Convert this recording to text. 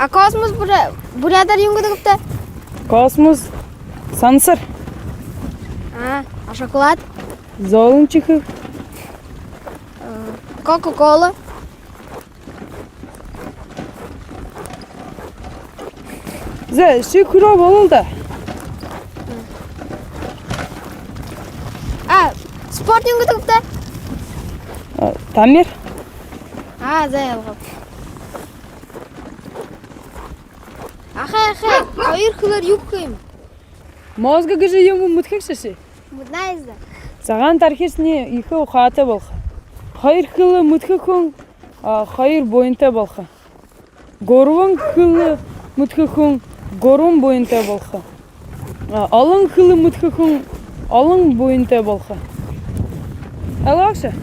А космос бурядар юнгу дегупта? Космос, сансыр, А шоколад? золынчихы, Кока-кола? за шикура болылды. Спорт юнгу дегупта? Тамер, Зайлгып. Ахай, hayır kılar yok kıyım. мозга гыжы юму мутхексиши. Муднайзда. Саған тархисни ихы ухаты болха. Хайыр хылы мутхыкун, хайыр бойынта болха. Горван хылы мутхыкун, горван бойынта болха. Алын хылы мутхыкун, алын бойынта болха. Алакша.